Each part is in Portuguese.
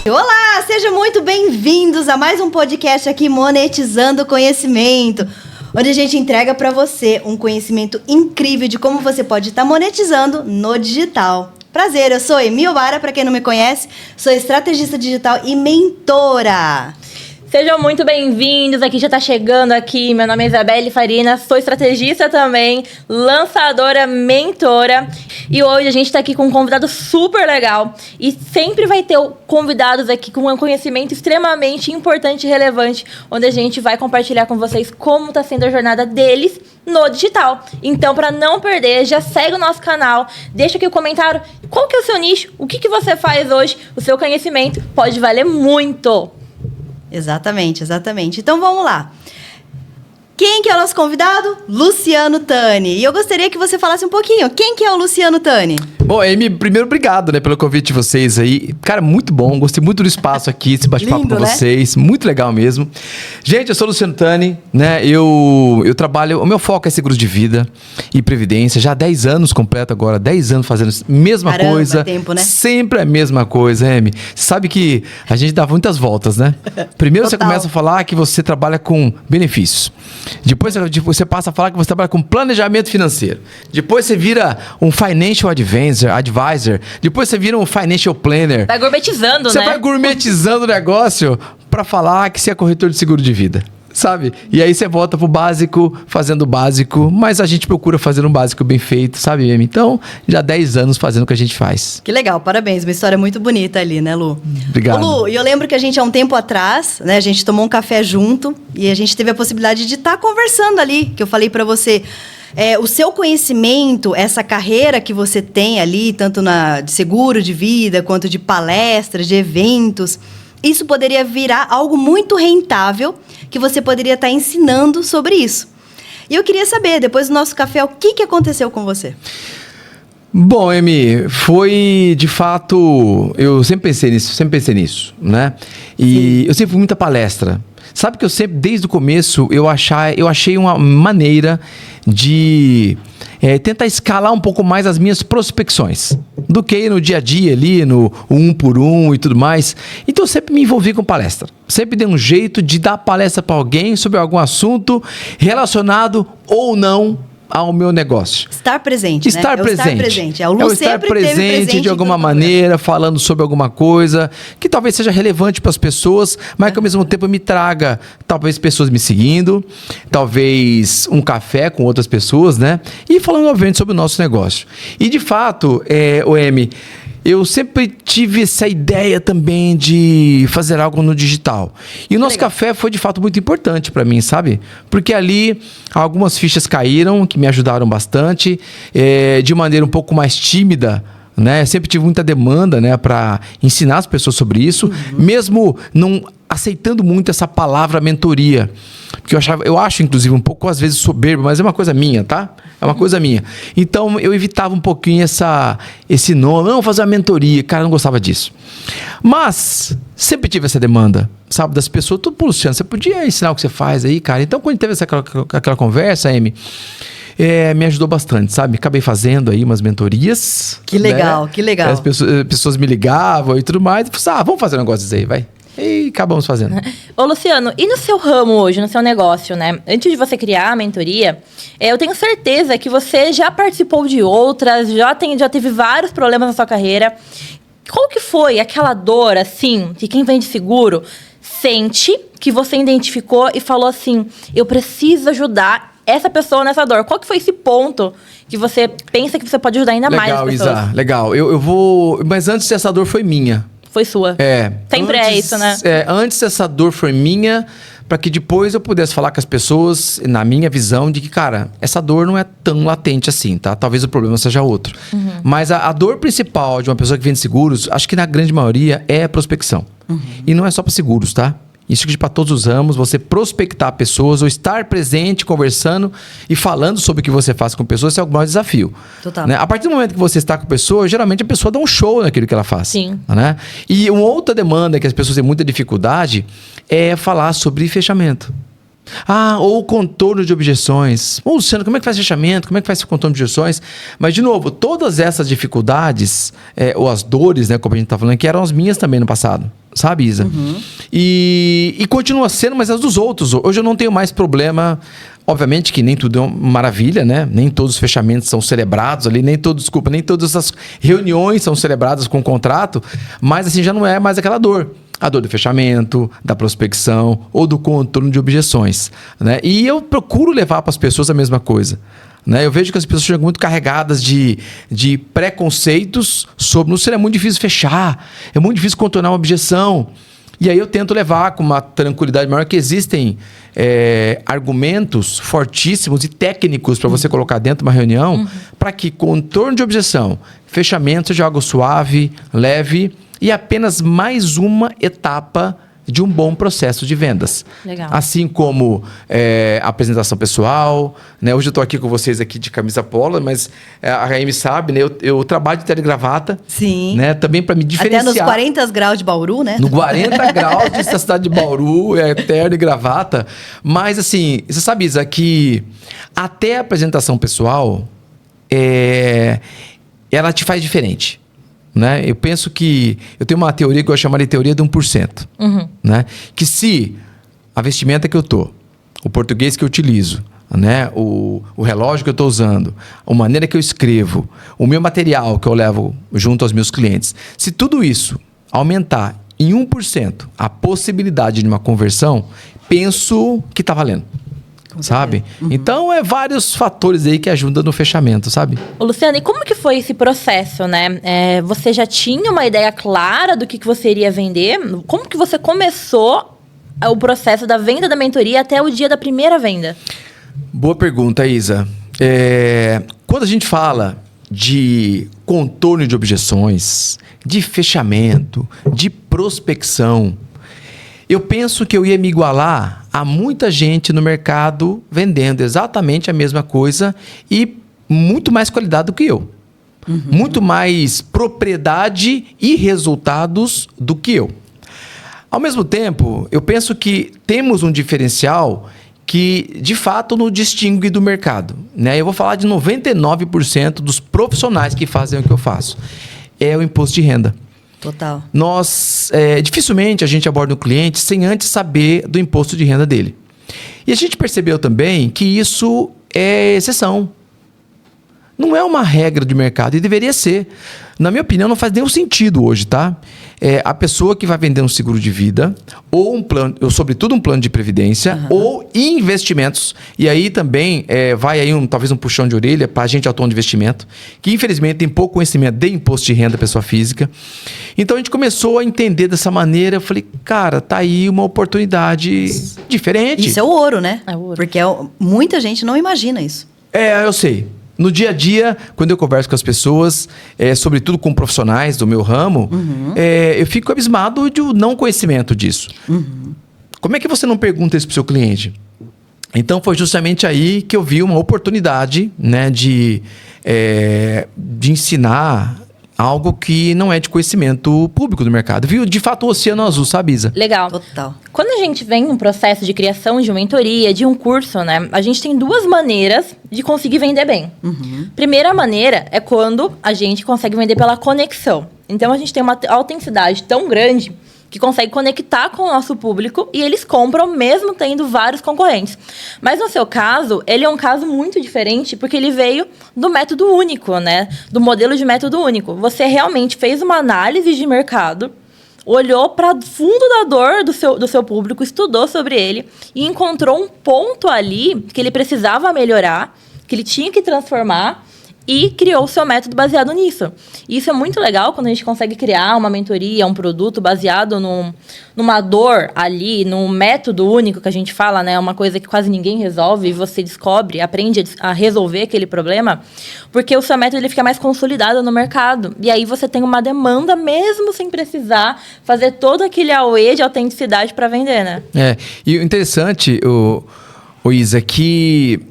Olá, sejam muito bem-vindos a mais um podcast aqui, Monetizando Conhecimento, onde a gente entrega para você um conhecimento incrível de como você pode estar monetizando no digital. Prazer, eu sou Emi Obara, para quem não me conhece, sou estrategista digital e mentora. Sejam muito bem-vindos, aqui já tá chegando aqui, meu nome é Isabelle Farina, sou estrategista também, lançadora, mentora, e hoje a gente tá aqui com um convidado super legal, e sempre vai ter convidados aqui com um conhecimento extremamente importante e relevante, onde a gente vai compartilhar com vocês como tá sendo a jornada deles no digital. Então, para não perder, já segue o nosso canal, deixa aqui o comentário, qual que é o seu nicho, o que você faz hoje, o seu conhecimento pode valer muito. Exatamente. Então vamos lá. Quem que é o nosso convidado? Luciano Tani. E eu gostaria que você falasse um pouquinho. Quem que é o Luciano Tani? Bom, Amy, primeiro, obrigado, pelo convite de vocês aí. Cara, muito bom. Gostei muito do espaço aqui, esse bate-papo com vocês. Muito legal mesmo. Gente, eu sou o Luciano Tani, né? Eu trabalho... O meu foco é seguro de vida e previdência. Já há 10 anos completo agora. 10 anos fazendo a mesma coisa. Tempo, né? Sempre a mesma coisa, Amy. Você sabe que a gente dá muitas voltas, né? Primeiro você começa a falar que você trabalha com benefícios. Depois você passa a falar que você trabalha com planejamento financeiro. Depois você vira um financial advisor. Depois você vira um financial planner. Vai gourmetizando, né? Você vai gourmetizando o negócio para falar que você é corretor de seguro de vida. Sabe? E aí você volta pro básico, fazendo o básico, mas a gente procura fazer um básico bem feito, sabe, Amy? Então, já há 10 anos fazendo o que a gente faz. Que legal, parabéns. Uma história muito bonita ali, né, Lu? Obrigado. Ô, Lu, e eu lembro que a gente, há um tempo atrás, né, a gente tomou um café junto e a gente teve a possibilidade de estar conversando ali, que eu falei pra você. O seu conhecimento, essa carreira que você tem ali, tanto de seguro de vida, quanto de palestras, de eventos, isso poderia virar algo muito rentável que você poderia estar ensinando sobre isso. E eu queria saber, depois do nosso café, o que aconteceu com você? Bom, Amy, foi de fato... Eu sempre pensei nisso, né? E eu sempre fui muita palestra. Sabe que eu sempre, desde o começo, eu achei uma maneira de tentar escalar um pouco mais as minhas prospecções do que no dia a dia ali, no um por um e tudo mais. Então eu sempre me envolvi com palestra. Sempre dei um jeito de dar palestra para alguém sobre algum assunto relacionado ou não ao meu negócio. Estar presente, né? Estar presente. O Lu estar sempre presente, teve presente de alguma maneira, falando sobre alguma coisa que talvez seja relevante para as pessoas, mas que ao mesmo tempo me traga, talvez, pessoas me seguindo, talvez um café com outras pessoas, né? E falando, obviamente, sobre o nosso negócio. E, de fato, Amy, eu sempre tive essa ideia também de fazer algo no digital. E o nosso café foi, de fato, muito importante para mim, sabe? Porque ali algumas fichas caíram, que me ajudaram bastante, de maneira um pouco mais tímida, né? Sempre tive muita demanda, né, para ensinar as pessoas sobre isso, mesmo não aceitando muito essa palavra mentoria. Porque eu acho, inclusive, um pouco, às vezes, soberbo, mas é uma coisa minha, tá? É uma coisa minha. Então, eu evitava um pouquinho esse nome. Não, fazer uma mentoria. Cara, eu não gostava disso. Mas, sempre tive essa demanda, sabe? Das pessoas. Tudo, Luciano, você podia ensinar o que você faz aí, cara? Então, quando teve aquela conversa, Amy, me ajudou bastante, sabe? Acabei fazendo aí umas mentorias. Que legal, né? Que legal. As pessoas me ligavam e tudo mais. E falei, vamos fazer um negócio disso aí, vai. E acabamos fazendo. Ô, Luciano, e no seu ramo hoje, no seu negócio, né? Antes de você criar a mentoria, eu tenho certeza que você já participou de outras, já teve vários problemas na sua carreira. Qual que foi aquela dor, assim, que quem vende seguro sente, que você identificou e falou assim, eu preciso ajudar essa pessoa nessa dor? Qual que foi esse ponto que você pensa que você pode ajudar ainda mais as pessoas? Legal, Isa, legal. Eu vou... Mas antes essa dor foi minha. Foi sua. Sempre é isso, né? Antes essa dor foi minha, para que depois eu pudesse falar com as pessoas, na minha visão, de que, cara, essa dor não é tão latente assim, tá? Talvez o problema seja outro. Mas a dor principal de uma pessoa que vende seguros, acho que na grande maioria é a prospecção. E não é só para seguros, tá? Isso que para todos os ramos, você prospectar pessoas ou estar presente, conversando e falando sobre o que você faz com pessoas, esse é o maior desafio. Total. Né? A partir do momento que você está com a pessoa, geralmente a pessoa dá um show naquilo que ela faz. Sim. Né? E uma outra demanda que as pessoas têm muita dificuldade é falar sobre fechamento. Ou contorno de objeções. Luciano, como é que faz fechamento? Como é que faz contorno de objeções? Mas, de novo, todas essas dificuldades, ou as dores, né, como a gente tá falando, que eram as minhas também no passado. Sabe, Isa? E continua sendo, mas as dos outros. Hoje eu não tenho mais problema. Obviamente que nem tudo é uma maravilha, né? Nem todos os fechamentos são celebrados ali, nem todas as reuniões são celebradas com contrato, mas assim, já não é mais aquela dor. A dor do fechamento, da prospecção ou do contorno de objeções, né? E eu procuro levar para as pessoas a mesma coisa, né? Eu vejo que as pessoas chegam muito carregadas de preconceitos sobre não seria muito difícil fechar, é muito difícil contornar uma objeção. E aí eu tento levar com uma tranquilidade maior que existem argumentos fortíssimos e técnicos para você colocar dentro de uma reunião para que contorno de objeção, fechamento seja algo suave, leve e apenas mais uma etapa de um bom processo de vendas. Legal. Assim como a apresentação pessoal, né? Hoje eu estou aqui com vocês aqui de camisa polo, mas a Raime sabe, né? Eu trabalho de terno e gravata. Sim. Né? Também para me diferenciar. Até nos 40 graus de Bauru, né? No 40 graus da cidade de Bauru, terno e gravata. Mas assim, você sabe, Isa, que até a apresentação pessoal, ela te faz diferente. Né? Eu penso que... Eu tenho uma teoria que eu chamaria de teoria de 1%. Né? Que se a vestimenta que eu tô, o português que eu utilizo, né? O relógio que eu estou usando, a maneira que eu escrevo, o meu material que eu levo junto aos meus clientes, se tudo isso aumentar em 1% a possibilidade de uma conversão, penso que está valendo. Sabe? Então, vários fatores aí que ajudam no fechamento, sabe? Ô, Luciano, e como que foi esse processo, né? Você já tinha uma ideia clara do que você iria vender? Como que você começou o processo da venda da mentoria até o dia da primeira venda? Boa pergunta, Isa. Quando a gente fala de contorno de objeções, de fechamento, de prospecção, eu penso que eu ia me igualar a muita gente no mercado vendendo exatamente a mesma coisa e muito mais qualidade do que eu. Muito mais propriedade e resultados do que eu. Ao mesmo tempo, eu penso que temos um diferencial que, de fato, nos distingue do mercado. Né? Eu vou falar de 99% dos profissionais que fazem o que eu faço. É o imposto de renda. Total. Nós, dificilmente a gente aborda um cliente sem antes saber do imposto de renda dele. E a gente percebeu também que isso é exceção. Não é uma regra de mercado e deveria ser. Na minha opinião, não faz nenhum sentido hoje, tá? A pessoa que vai vender um seguro de vida, ou um plano, ou sobretudo um plano de previdência, ou investimentos. E aí também vai aí talvez um puxão de orelha para a gente autônomo de investimento, que infelizmente tem pouco conhecimento de imposto de renda da pessoa física. Então a gente começou a entender dessa maneira. Eu falei, cara, tá aí uma oportunidade diferente. Isso é o ouro, né? É o ouro. Porque muita gente não imagina isso. Eu sei. No dia a dia, quando eu converso com as pessoas, sobretudo com profissionais do meu ramo, eu fico abismado de não conhecimento disso. Como é que você não pergunta isso para o seu cliente? Então, foi justamente aí que eu vi uma oportunidade, né, de ensinar algo que não é de conhecimento público do mercado. Viu? De fato, o oceano azul, sabe, Isa? Legal. Total. Quando a gente vem num processo de criação de uma mentoria, de um curso, né? A gente tem duas maneiras de conseguir vender bem. Primeira maneira é quando a gente consegue vender pela conexão. Então, a gente tem uma autenticidade tão grande que consegue conectar com o nosso público e eles compram mesmo tendo vários concorrentes. Mas no seu caso, ele é um caso muito diferente porque ele veio do método único, né? Do modelo de método único. Você realmente fez uma análise de mercado, olhou para fundo da dor do seu público, estudou sobre ele e encontrou um ponto ali que ele precisava melhorar, que ele tinha que transformar e criou o seu método baseado nisso. E isso é muito legal quando a gente consegue criar uma mentoria, um produto baseado numa dor ali, num método único que a gente fala, né? Uma coisa que quase ninguém resolve e você descobre, aprende a resolver aquele problema, porque o seu método ele fica mais consolidado no mercado. E aí você tem uma demanda mesmo sem precisar fazer todo aquele auê de autenticidade para vender, né? E o interessante, o Isa, que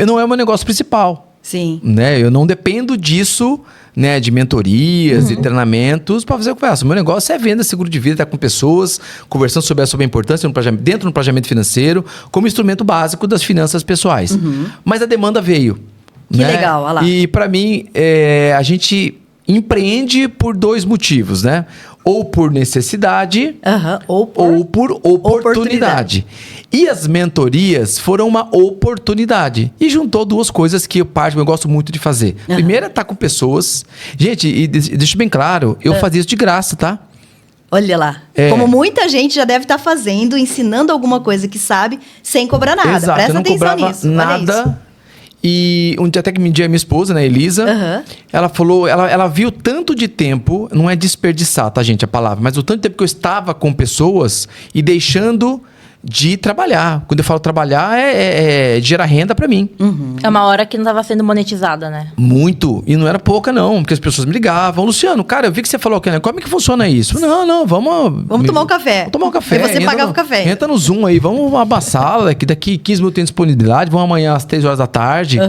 não é o meu negócio principal. Sim. Né? Eu não dependo disso, né, de mentorias e treinamentos para fazer o que eu faço. O meu negócio é venda seguro de vida, estar com pessoas, conversando sobre a importância dentro do planejamento financeiro, como instrumento básico das finanças pessoais. Mas a demanda veio. Que legal, olha lá. E para mim, a gente empreende por 2 motivos, né? Ou por necessidade, ou por oportunidade. E as mentorias foram uma oportunidade. E juntou 2 coisas que eu gosto muito de fazer. Primeiro é estar com pessoas. Gente, e deixa bem claro, eu fazia isso de graça, tá? Olha lá. Como muita gente já deve estar fazendo, ensinando alguma coisa que sabe, sem cobrar nada. Exato, Presta eu não atenção cobrava nisso. Olha nada. isso. E até que um dia minha esposa, né, Elisa, ela falou, ela viu tanto de tempo, não é desperdiçar, tá, gente, a palavra, mas o tanto de tempo que eu estava com pessoas e deixando de trabalhar. Quando eu falo trabalhar, é gerar renda pra mim. É uma hora que não estava sendo monetizada, né? Muito. E não era pouca, não. Porque as pessoas me ligavam. Luciano, cara, eu vi que você falou que, né? Como é que funciona isso? Não, vamos tomar um café. Vamos tomar um café. E você pagava o café. Entra no Zoom aí, vamos uma sala, que daqui 15 minutos tem disponibilidade, vamos amanhã às 3 horas da tarde.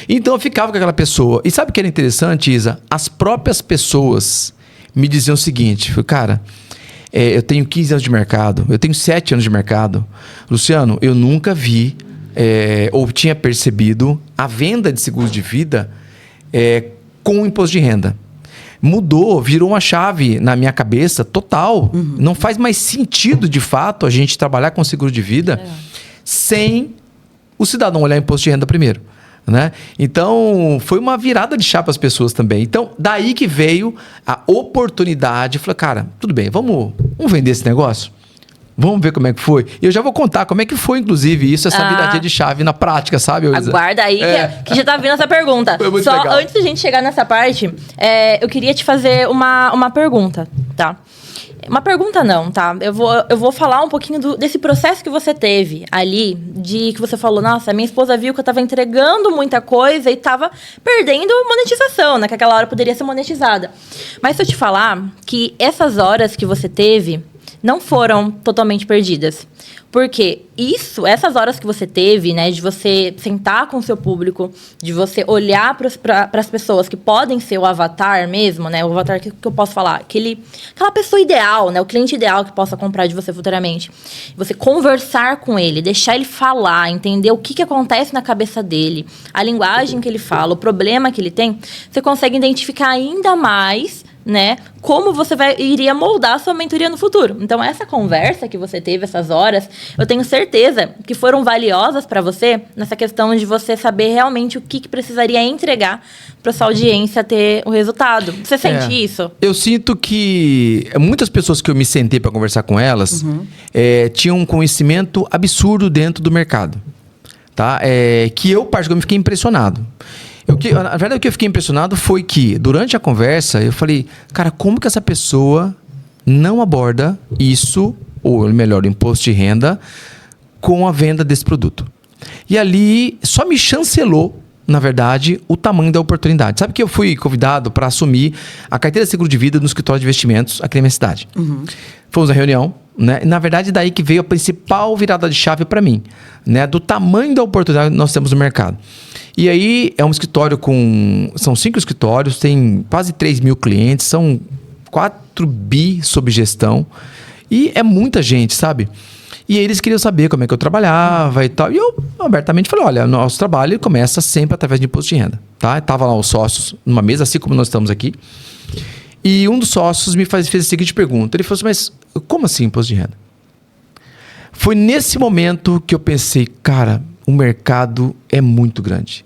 Então eu ficava com aquela pessoa. E sabe o que era interessante, Isa? As próprias pessoas me diziam o seguinte, cara... eu tenho 15 anos de mercado, eu tenho 7 anos de mercado. Luciano, eu nunca vi ou tinha percebido a venda de seguros de vida com o imposto de renda. Mudou, virou uma chave na minha cabeça total. Não faz mais sentido, de fato, a gente trabalhar com seguro de vida sem o cidadão olhar imposto de renda primeiro. Né? Então, foi uma virada de chave para as pessoas também. Então, daí que veio a oportunidade. Falei, cara, tudo bem, vamos vender esse negócio? Vamos ver como é que foi? E eu já vou contar como é que foi, inclusive, essa viradinha de chave na prática, sabe, Isa? Aguarda aí que já tá vindo essa pergunta. Foi muito Só legal. antes da gente chegar nessa parte, eu queria te fazer uma pergunta, tá? Uma pergunta não, tá? Eu vou falar um pouquinho desse processo que você teve ali, de que você falou, nossa, minha esposa viu que eu tava entregando muita coisa e tava perdendo monetização, né? Que aquela hora poderia ser monetizada. Mas se eu te falar que essas horas que você teve não foram totalmente perdidas. Porque essas horas que você teve, né, de você sentar com o seu público, de você olhar para as pessoas que podem ser o avatar mesmo, né, o avatar que eu posso falar, aquela pessoa ideal, né, o cliente ideal que possa comprar de você futuramente. Você conversar com ele, deixar ele falar, entender o que acontece na cabeça dele, a linguagem que ele fala, o problema que ele tem, você consegue identificar ainda mais, né, como você iria moldar a sua mentoria no futuro. Então, essa conversa que você teve, essas horas, eu tenho certeza que foram valiosas para você nessa questão de você saber realmente o que precisaria entregar para sua audiência ter o resultado. Você sente isso? Eu sinto que muitas pessoas que eu me sentei para conversar com elas tinham um conhecimento absurdo dentro do mercado, tá? Que eu, particularmente, fiquei impressionado. Na verdade, o que eu fiquei impressionado foi que, durante a conversa, eu falei, cara, como que essa pessoa não aborda isso, ou melhor, o imposto de renda, com a venda desse produto? E ali, só me chancelou, na verdade, o tamanho da oportunidade. Sabe que eu fui convidado para assumir a carteira de seguro de vida no escritório de investimentos aqui na minha cidade. Fomos à reunião, né? Na verdade, daí que veio a principal virada de chave para mim, né? Do tamanho da oportunidade que nós temos no mercado. E aí, é um escritório são 5 escritórios, tem quase 3 mil clientes, são 4 bi sob gestão. E é muita gente, sabe? E eles queriam saber como é que eu trabalhava e tal. E eu abertamente falei, olha, nosso trabalho começa sempre através de imposto de renda, tá? Tava lá os sócios numa mesa, assim como nós estamos aqui. E um dos sócios me fez a seguinte pergunta. Ele falou assim, mas como assim imposto de renda? Foi nesse momento que eu pensei, cara, o mercado é muito grande.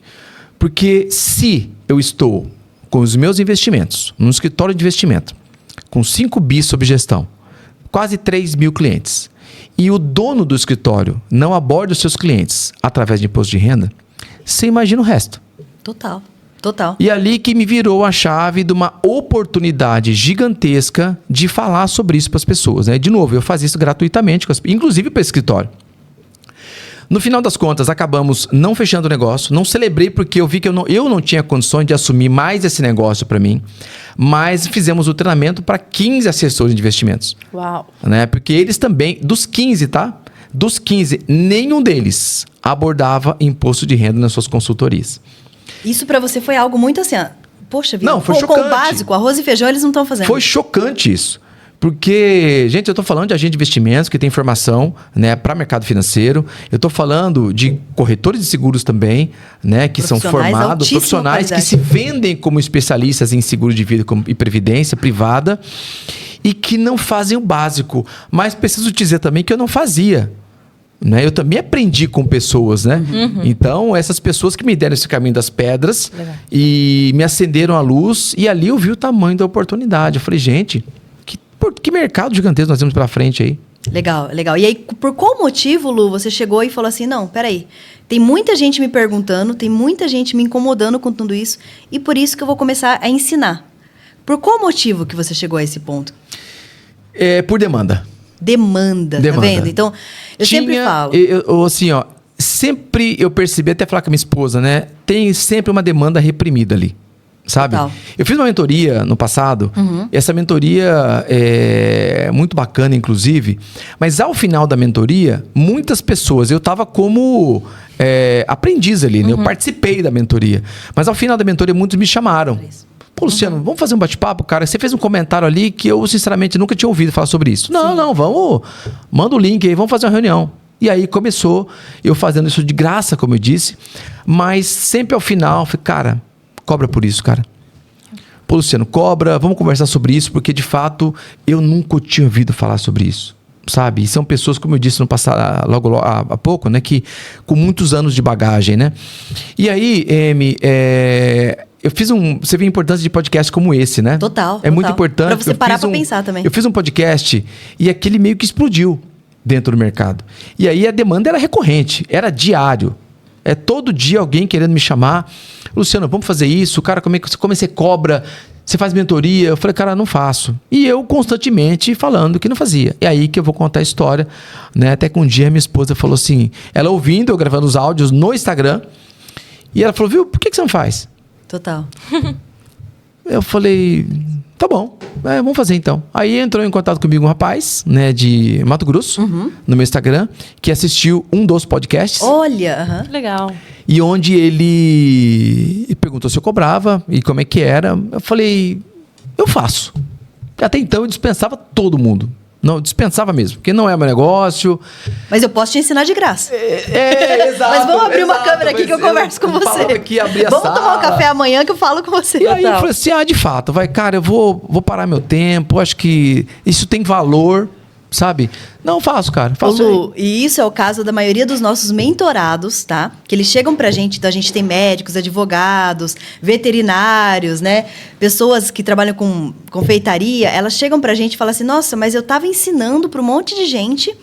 Porque se eu estou com os meus investimentos, num escritório de investimento, com 5 bi sob gestão, quase 3 mil clientes, e o dono do escritório não aborda os seus clientes através de imposto de renda, você imagina o resto. Total. E ali que me virou a chave de uma oportunidade gigantesca de falar sobre isso para as pessoas, né? De novo, eu fazia isso gratuitamente, inclusive para o escritório. No final das contas, acabamos não fechando o negócio, não celebrei porque eu vi que eu não tinha condições de assumir mais esse negócio para mim, mas fizemos o treinamento para 15 assessores de investimentos. Uau! Né? Porque eles também, dos 15, tá? Dos 15, nenhum deles abordava imposto de renda nas suas consultorias. Isso pra você foi algo muito assim, ó, poxa vida, Não, foi com o chocante. básico, arroz e feijão eles não estão fazendo. Foi chocante isso. Porque, gente, eu estou falando de agente de investimentos que tem formação, né, para mercado financeiro. Eu estou falando de corretores de seguros também, né, que são formados, profissionais que se vendem como especialistas em seguro de vida e previdência privada e que não fazem o básico. Mas preciso dizer também que eu não fazia. Né? Eu também aprendi com pessoas, né? Então, essas pessoas que me deram esse caminho das pedras e me acenderam a luz, e ali eu vi o tamanho da oportunidade. Eu falei, gente, que mercado gigantesco nós temos pela frente aí. Legal, legal. E aí, por qual motivo, Lu, você chegou e falou assim, não, peraí, tem muita gente me perguntando, tem muita gente me incomodando com tudo isso, e por isso que eu vou começar a ensinar. Por qual motivo que você chegou a esse ponto? Por demanda. Demanda, tá vendo? Então, eu sempre falo. Assim, ó, sempre eu percebi, até falar com a minha esposa, né? Tem sempre uma demanda reprimida ali, sabe? Total. Eu fiz uma mentoria no passado, e essa mentoria é muito bacana, inclusive, mas ao final da mentoria, muitas pessoas, eu tava como aprendiz ali, né? Eu participei da mentoria, mas ao final da mentoria, muitos me chamaram. Pô, Luciano, vamos fazer um bate-papo, cara? Você fez um comentário ali que eu, sinceramente, nunca tinha ouvido falar sobre isso. Não, vamos... Manda o link aí, vamos fazer uma reunião. E aí começou, eu fazendo isso de graça, como eu disse, mas sempre ao final, eu falei, cara, cobra por isso, cara. Pô, Luciano, cobra, vamos conversar sobre isso, porque, de fato, eu nunca tinha ouvido falar sobre isso. Sabe? E são pessoas, como eu disse no passado, logo há pouco, né? Que com muitos anos de bagagem, né? E aí, eu fiz você vê a importância de podcast como esse, né? Total. É muito importante. Pra você parar pra pensar também. Eu fiz um podcast e aquele meio que explodiu dentro do mercado. E aí a demanda era recorrente, era diário. Todo dia alguém querendo me chamar. Luciano, vamos fazer isso? Cara, como você cobra? Você faz mentoria? Eu falei, cara, não faço. E eu constantemente falando que não fazia. E aí que eu vou contar a história, né? Até que um dia minha esposa falou assim, ela ouvindo, eu gravando os áudios no Instagram, e ela falou, viu, por que você não faz? Total. Eu falei, tá bom, vamos fazer então. Aí entrou em contato comigo um rapaz, né, de Mato Grosso, no meu Instagram, que assistiu um dos podcasts. Olha, Legal. E onde ele perguntou se eu cobrava e como é que era. Eu falei, eu faço. Até então eu dispensava todo mundo. Não, dispensava mesmo, porque não é meu negócio. Mas eu posso te ensinar de graça. Exato. Mas vamos abrir uma câmera aqui que eu converso com você. Aqui, vamos tomar um café amanhã que eu falo com você. E aí eu falei assim, de fato, cara, eu vou parar meu tempo, acho que isso tem valor, sabe? Não, faço, cara. Faço. Lu, e isso é o caso da maioria dos nossos mentorados, tá? Que eles chegam pra gente, então a gente tem médicos, advogados, veterinários, né? Pessoas que trabalham com confeitaria, elas chegam pra gente e falam assim, nossa, mas eu tava ensinando pra um monte de gente,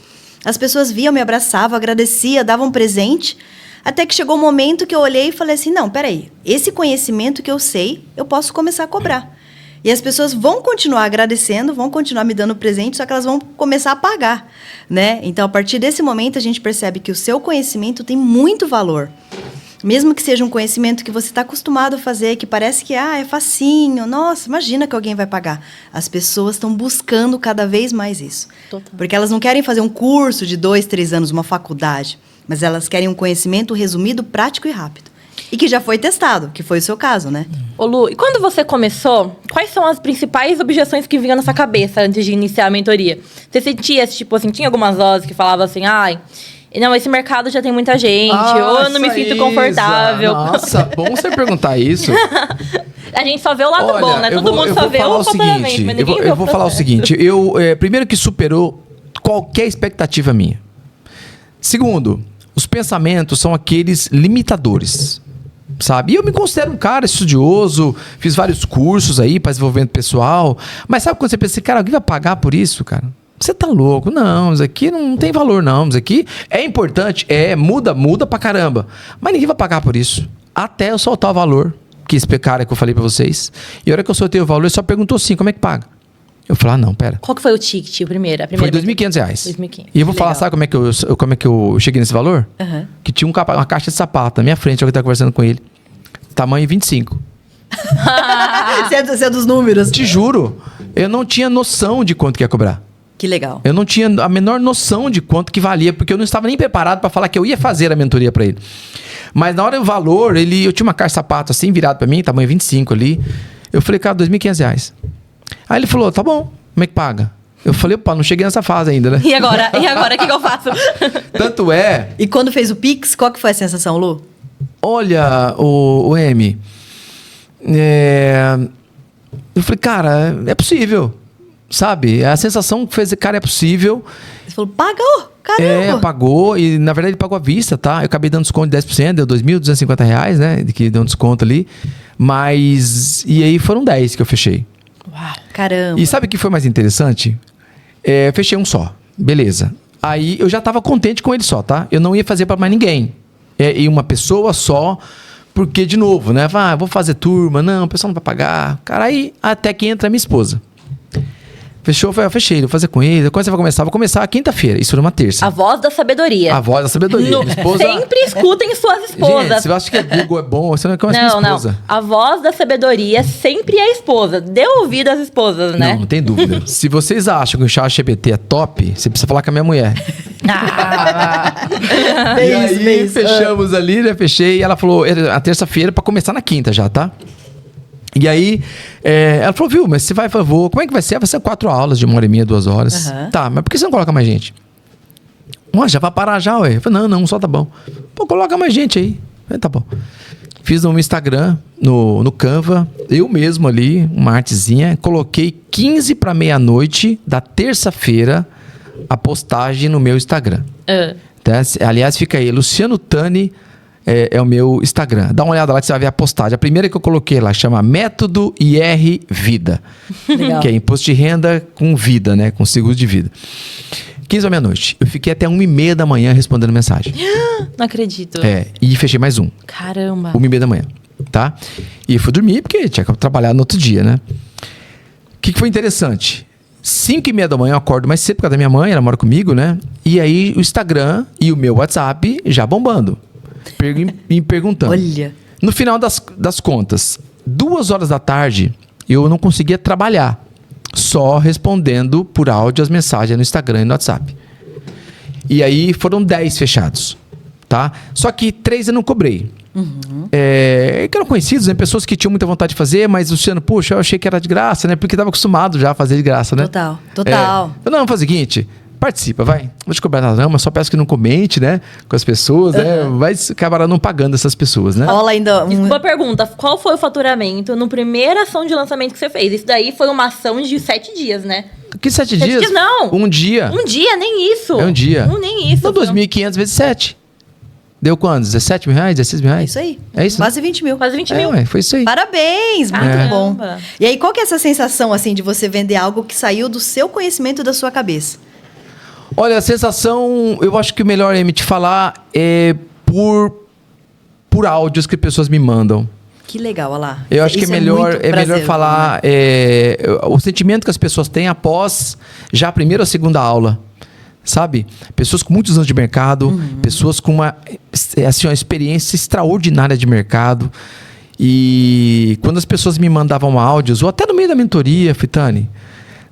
as pessoas viam, me abraçavam, agradeciam, davam um presente, até que chegou um momento que eu olhei e falei assim, não, peraí, esse conhecimento que eu sei, eu posso começar a cobrar. E as pessoas vão continuar agradecendo, vão continuar me dando presente, só que elas vão começar a pagar, né? Então, a partir desse momento, a gente percebe que o seu conhecimento tem muito valor. Mesmo que seja um conhecimento que você está acostumado a fazer, que parece que é facinho, nossa, imagina que alguém vai pagar. As pessoas estão buscando cada vez mais isso. Total. Porque elas não querem fazer um curso de 2, 3 anos, uma faculdade, mas elas querem um conhecimento resumido, prático e rápido. E que já foi testado, que foi o seu caso, né? Ô Lu, e quando você começou, quais são as principais objeções que vinham na sua cabeça antes de iniciar a mentoria? Você sentia, tipo assim, tinha algumas vozes que falavam assim, não, esse mercado já tem muita gente, ou eu não me sinto confortável. Nossa, bom você perguntar isso. A gente só vê o lado bom, né? Todo mundo só vê o faturamento, mas ninguém vê o Eu vou falar o seguinte, primeiro que superou qualquer expectativa minha. Segundo, os pensamentos são aqueles limitadores, sabe? E eu me considero um cara estudioso, fiz vários cursos aí para desenvolvimento pessoal, mas sabe quando você pensa assim, cara, alguém vai pagar por isso, cara? Você tá louco? Não, isso aqui não tem valor, não. Isso aqui é importante, muda pra caramba. Mas ninguém vai pagar por isso. Até eu soltar o valor, que esse cara que eu falei pra vocês. E a hora que eu soltei o valor, ele só perguntou assim, como é que paga? Eu falei, não, pera. Qual que foi o ticket, a primeira Foi R$2.500. 2.500. E eu vou falar, sabe como é que eu cheguei nesse valor? Que tinha uma caixa de sapato na minha frente, eu estava conversando com ele. Tamanho 25. Você é dos números. Te juro, eu não tinha noção de quanto que ia cobrar. Que legal. Eu não tinha a menor noção de quanto que valia, porque eu não estava nem preparado para falar que eu ia fazer a mentoria para ele. Mas na hora do valor, eu tinha uma caixa de sapato assim, virado pra mim, tamanho 25 ali. Eu falei, cara, R$2.500. Aí ele falou, tá bom, como é que paga? Eu falei, opa, não cheguei nessa fase ainda, né? E agora? O que eu faço? Tanto é... E quando fez o Pix, qual que foi a sensação, Lu? Olha, o M... Eu falei, cara, é possível, sabe? A sensação que fez, cara, é possível. Você falou, pagou, caramba. Pagou, e na verdade ele pagou à vista, tá? Eu acabei dando desconto de 10%, deu R$2.250, né? Que deu um desconto ali. Mas, e aí foram 10 que eu fechei. Uau. Caramba. E sabe o que foi mais interessante? Fechei um só, beleza. Aí eu já tava contente com ele só, tá? Eu não ia fazer pra mais ninguém. E uma pessoa só... Porque, de novo, né? Vou fazer turma. Não, o pessoal não vai pagar. Cara, aí até que entra a minha esposa. Fechou? Eu fechei. Vou fazer com ele. Quando você vai começar? Vou começar quinta-feira. Isso foi numa terça. A voz da sabedoria. A voz da sabedoria. Minha esposa... Sempre escutem suas esposas. Gente, se você acha que Google é bom, você não conhece minha esposa. Não. A voz da sabedoria sempre é a esposa. Dê ouvido às esposas, né? Não tem dúvida. Se vocês acham que o ChatGPT é top, você precisa falar com a minha mulher. E aí, fechamos ali, né? Fechei. E ela falou, a terça-feira, pra começar na quinta já, tá? E aí, ela falou, viu, mas você vai, por favor, como é que vai ser? Vai ser 4 aulas de 1h30, 2 horas. Uhum. Tá, mas por que você não coloca mais gente? Já vai parar já, ué. Eu falei, não, só tá bom. Pô, coloca mais gente aí. Eu falei, tá bom. Fiz no Instagram, no Canva, eu mesmo ali, uma artezinha, coloquei 15 para meia-noite da terça-feira a postagem no meu Instagram. Tá? Aliás, fica aí, Luciano Tani é o meu Instagram. Dá uma olhada lá que você vai ver a postagem. A primeira que eu coloquei lá chama Método IR Vida. Legal. Que é imposto de renda com vida, né? Com seguro de vida. 15 da meia-noite. Eu fiquei até 1h30 da manhã respondendo mensagem. Não acredito. E fechei mais um. Caramba. 1h30 da manhã, tá? E fui dormir porque tinha que trabalhar no outro dia, né? O que foi interessante? 5h30 da manhã eu acordo mais cedo por causa da minha mãe, ela mora comigo, né? E aí o Instagram e o meu WhatsApp já bombando. Me perguntando. Olha. No final das contas, 2 horas da tarde, eu não conseguia trabalhar. Só respondendo por áudio as mensagens no Instagram e no WhatsApp. E aí foram 10 fechados, tá? Só que 3 eu não cobrei. Que eram conhecidos, né? Pessoas que tinham muita vontade de fazer, mas Luciano, puxa, eu achei que era de graça, né? Porque estava acostumado já a fazer de graça, né? Total. Não, faz o seguinte, participa, vai. Não vou te cobrar nada não, mas só peço que não comente, né? Com as pessoas, né? Vai acabar não pagando essas pessoas, né? Olha ainda. Uma pergunta, qual foi o faturamento no primeira ação de lançamento que você fez? Isso daí foi uma ação de 7 dias, né? Que 7 7 dias? dias não. Um dia. Um dia, nem isso. É um dia. Nem isso. Não, 2.500 vezes 7. Deu quanto? 17 mil reais? 16 mil reais? Isso aí. É isso? Quase 20 mil. Quase 20 mil. Ué, foi isso aí. Parabéns, muito bom. Caramba. E aí, qual que é essa sensação, assim, de você vender algo que saiu do seu conhecimento e da sua cabeça? Olha, a sensação, eu acho que o melhor é me te falar é por áudios que pessoas me mandam. Que legal, olha lá. Eu acho que é melhor falar o sentimento que as pessoas têm após já a primeira ou a segunda aula. Sabe? Pessoas com muitos anos de mercado, pessoas com uma experiência extraordinária de mercado. E quando as pessoas me mandavam áudios, ou até no meio da mentoria, Fitani,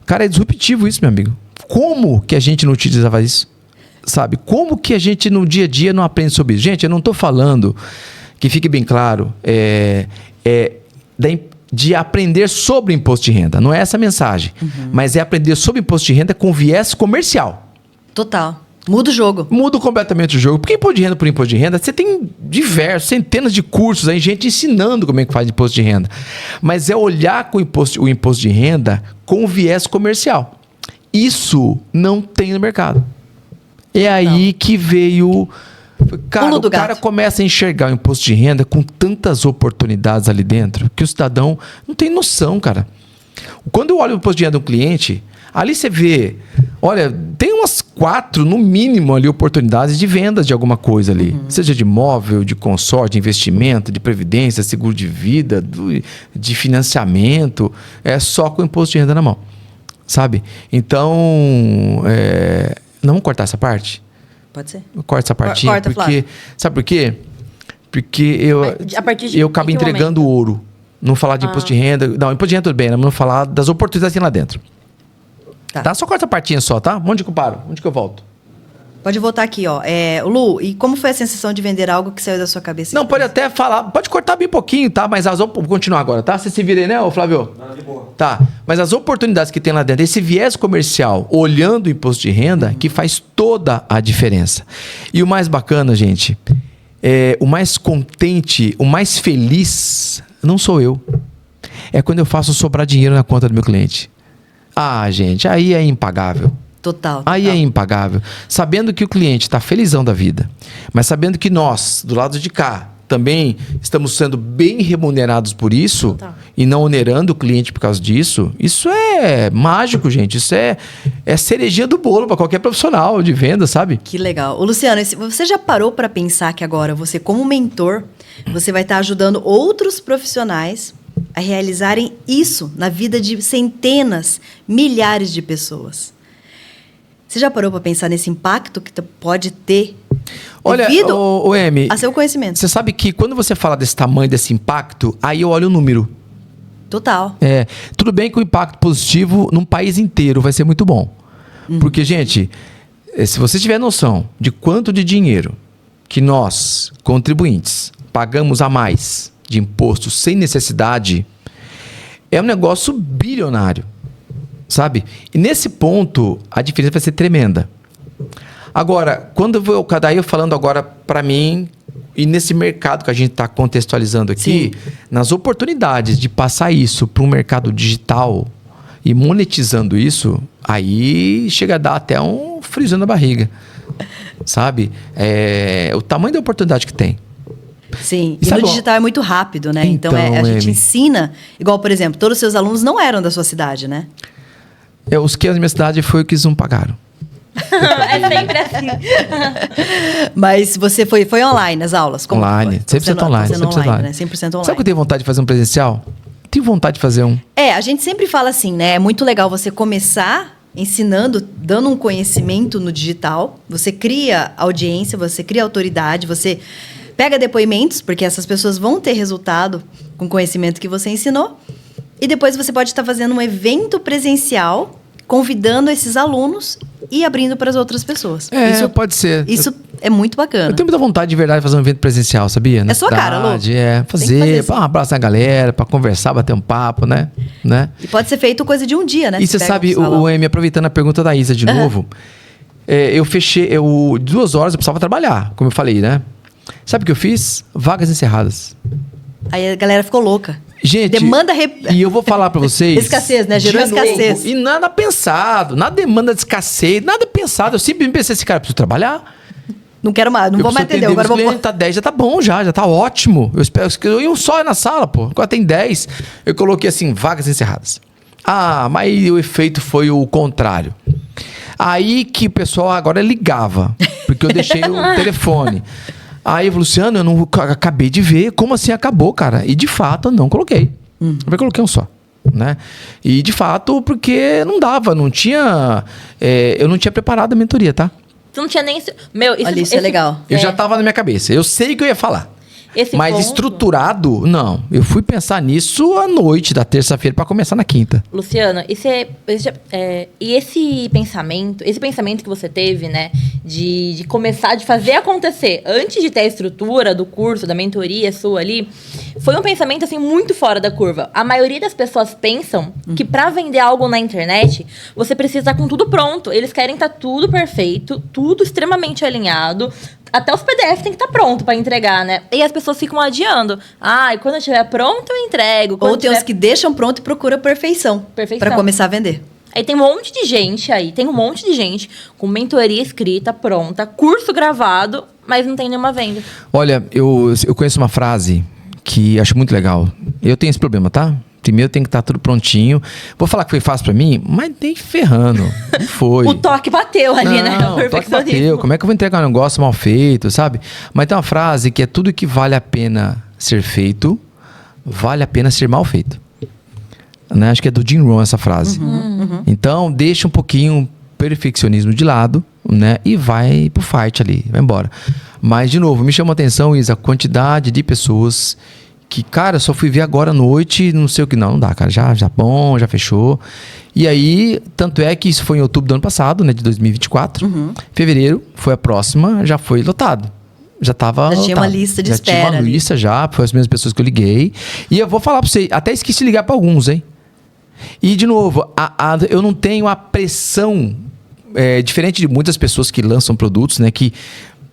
cara, é disruptivo isso, meu amigo. Como que a gente não utilizava isso? Sabe? Como que a gente no dia a dia não aprende sobre isso? Gente, eu não estou falando, que fique bem claro, de aprender sobre imposto de renda. Não é essa a mensagem. Mas é aprender sobre imposto de renda com viés comercial. Total. Muda o jogo. Muda completamente o jogo. Porque imposto de renda por imposto de renda, você tem centenas de cursos aí, gente ensinando como é que faz imposto de renda. Mas é olhar com o imposto de renda com viés comercial. Isso não tem no mercado. É aí que veio... Cara, o cara começa a enxergar o imposto de renda com tantas oportunidades ali dentro que o cidadão não tem noção, cara. Quando eu olho o imposto de renda do cliente, ali você vê... Olha, tem umas 4, no mínimo, ali, oportunidades de vendas de alguma coisa ali. Seja de imóvel, de consórcio, de investimento, de previdência, seguro de vida, de financiamento. É só com o imposto de renda na mão. Sabe? Então, não vamos cortar essa parte? Pode ser. Eu corto essa partinha. Corta, porque, Flávio. sabe por quê? Porque eu acabo entregando ouro. Não falar de imposto de renda. Não, imposto de renda tudo bem, não falar das oportunidades que tem lá dentro. Tá? Só corta a partinha só, tá? Onde que eu paro? Onde que eu volto? Pode voltar aqui, ó. Lu, e como foi a sensação de vender algo que saiu da sua cabeça? Não, pode até falar, pode cortar bem pouquinho, tá? Mas vou continuar agora, tá? Você se vira aí, né, ô Flávio? Não, de boa. Tá, mas as oportunidades que tem lá dentro, esse viés comercial, olhando o imposto de renda, que faz toda a diferença. E o mais bacana, gente, o mais contente, o mais feliz, não sou eu. É quando eu faço sobrar dinheiro na conta do meu cliente. Ah, gente, aí é impagável. Total. Aí é impagável. Sabendo que o cliente está felizão da vida, mas sabendo que nós, do lado de cá, também estamos sendo bem remunerados por isso e não onerando o cliente por causa disso, isso é mágico, gente. Isso é cerejinha do bolo para qualquer profissional de venda, sabe? Que legal. Ô, Luciano, você já parou para pensar que agora você, como mentor, você vai estar ajudando outros profissionais a realizarem isso na vida de centenas, milhares de pessoas? Você já parou para pensar nesse impacto que pode ter devido o Emi, a seu conhecimento? Você sabe que quando você fala desse tamanho, desse impacto, aí eu olho o número. Total. Tudo bem que o impacto positivo num país inteiro vai ser muito bom. Porque, gente, se você tiver noção de quanto de dinheiro que nós, contribuintes, pagamos a mais de imposto sem necessidade, é um negócio bilionário. Sabe? E nesse ponto, a diferença vai ser tremenda. Agora, quando eu falando agora para mim, e nesse mercado que a gente está contextualizando aqui, nas oportunidades de passar isso para um mercado digital e monetizando isso, aí chega a dar até um friozinho na barriga. Sabe? O tamanho da oportunidade que tem. Sim, e no digital é muito rápido, né? Então a gente ensina, igual, por exemplo, todos os seus alunos não eram da sua cidade, né? Os que na minha cidade foi o que eles não pagaram. É sempre assim. Mas você foi online as aulas? Como online, 100% online. 100% online. Né? 100% online. Sabe que eu tenho vontade de fazer um presencial? Tenho vontade de fazer um. A gente sempre fala assim, né? É muito legal você começar ensinando, dando um conhecimento no digital. Você cria audiência, você cria autoridade, você pega depoimentos, porque essas pessoas vão ter resultado com o conhecimento que você ensinou. E depois você pode estar fazendo um evento presencial, convidando esses alunos e abrindo para as outras pessoas. Isso pode ser. Isso é muito bacana. Eu tenho muita vontade de verdade de fazer um evento presencial, sabia? Na sua cidade, cara, Lu. Fazer para um abraço na galera, para conversar, bater um papo, né? E pode ser feito coisa de um dia, né? E você sabe, o Emi, aproveitando a pergunta da Isa de novo, eu fechei, 2 horas eu precisava trabalhar, como eu falei, né? Sabe o que eu fiz? Vagas encerradas. Aí a galera ficou louca. Gente, demanda e eu vou falar pra vocês... Escassez, né? Gerou escassez. E nada pensado, nada demanda de escassez, nada pensado. Eu simplesmente pensei assim, cara, eu preciso trabalhar. Não quero mais, não vou mais atender. Agora vou... Tá 10, já tá bom, já tá ótimo. Eu espero que eu só na sala, pô. Agora tem 10. Eu coloquei assim, vagas encerradas. Mas o efeito foi o contrário. Aí que o pessoal agora ligava, porque eu deixei o telefone. Aí eu falei, Luciano, eu acabei de ver, como assim acabou, cara? E de fato, eu não coloquei. Eu coloquei um só, né? E de fato, porque não dava, não tinha... eu não tinha preparado a mentoria, tá? Tu não tinha nem... Olha, isso é legal. Eu já tava na minha cabeça, eu sei o que eu ia falar. Mas estruturado, não. Eu fui pensar nisso à noite da terça-feira para começar na quinta. Luciano, e esse pensamento que você teve, né, de começar, de fazer acontecer, antes de ter a estrutura do curso, da mentoria sua ali, foi um pensamento, assim, muito fora da curva. A maioria das pessoas pensam que para vender algo na internet, você precisa estar com tudo pronto. Eles querem estar tudo perfeito, tudo extremamente alinhado. Até os PDF tem que estar pronto para entregar, né? E as pessoas ficam adiando. E quando eu estiver pronto, eu entrego. Ou tem uns que deixam pronto e procuram perfeição. Para começar a vender. Aí tem um monte de gente com mentoria escrita, pronta, curso gravado, mas não tem nenhuma venda. Olha, eu conheço uma frase que acho muito legal. Eu tenho esse problema, tá? Primeiro tem que estar tudo prontinho. Vou falar que foi fácil pra mim, mas nem ferrando. Não foi. O toque bateu ali, né? O toque bateu. Como é que eu vou entregar um negócio mal feito, sabe? Mas tem uma frase que é tudo que vale a pena ser feito, vale a pena ser mal feito. Né? Acho que é do Jim Rohn essa frase. Então, deixa um pouquinho o perfeccionismo de lado, né? E vai pro fight ali, vai embora. Mas, de novo, me chama a atenção, Isa, a quantidade de pessoas que, cara, eu só fui ver agora à noite, não sei o que. Não dá, cara. Já bom, já fechou. E aí, tanto é que isso foi em outubro do ano passado, né? De 2024. Fevereiro foi a próxima, já foi lotado. Já tava Já tinha lotado. uma lista de já espera tinha uma ali. lista já, foi as mesmas pessoas que eu liguei. E eu vou falar pra você, até esqueci de ligar pra alguns, hein? E, de novo, eu não tenho a pressão, diferente de muitas pessoas que lançam produtos, né? Que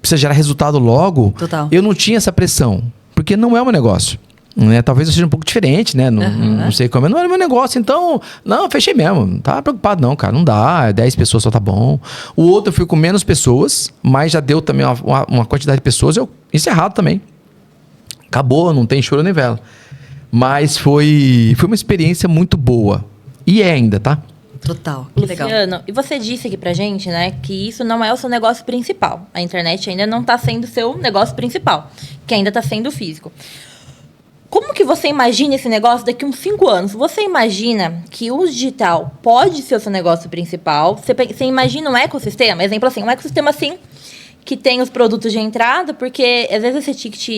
precisa gerar resultado logo. Total. Eu não tinha essa pressão, porque não é o meu negócio. Né? Talvez eu seja um pouco diferente, né? Não sei como. Não era meu negócio, então... Não, fechei mesmo. Não tava preocupado não, cara. Não dá. 10 pessoas só tá bom. O outro eu fui com menos pessoas, mas já deu também uma quantidade de pessoas. Isso é errado também. Acabou, não tem choro nem vela. Mas foi uma experiência muito boa. E é ainda, tá? Total. Que legal. Luciano, e você disse aqui pra gente, né, que isso não é o seu negócio principal. A internet ainda não tá sendo o seu negócio principal, que ainda tá sendo físico. Como que você imagina esse negócio daqui a uns 5 anos? Você imagina que o digital pode ser o seu negócio principal? Você imagina um ecossistema? Exemplo assim, um ecossistema assim, que tem os produtos de entrada, porque às vezes esse ticket,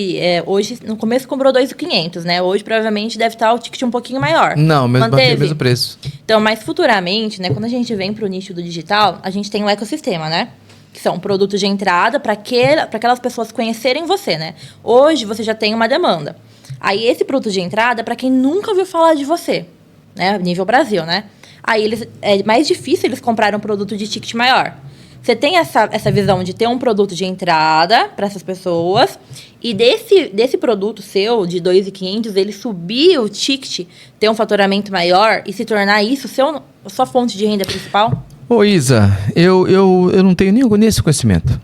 hoje, no começo comprou 2.500, né? Hoje, provavelmente, deve estar o ticket um pouquinho maior. Não, mas manteve o Manteve? mesmo preço. Então, mas futuramente, né, quando a gente vem para o nicho do digital, a gente tem um ecossistema, né? Que são produtos de entrada para aquelas pessoas conhecerem você, né? Hoje, você já tem uma demanda. Aí, esse produto de entrada é para quem nunca ouviu falar de você, né? Nível Brasil, né? Aí, é mais difícil eles comprarem um produto de ticket maior. Você tem essa visão de ter um produto de entrada para essas pessoas e desse produto seu, de 2.500, ele subir o ticket, ter um faturamento maior e se tornar isso sua fonte de renda principal? Ô Isa, eu não tenho nem esse conhecimento.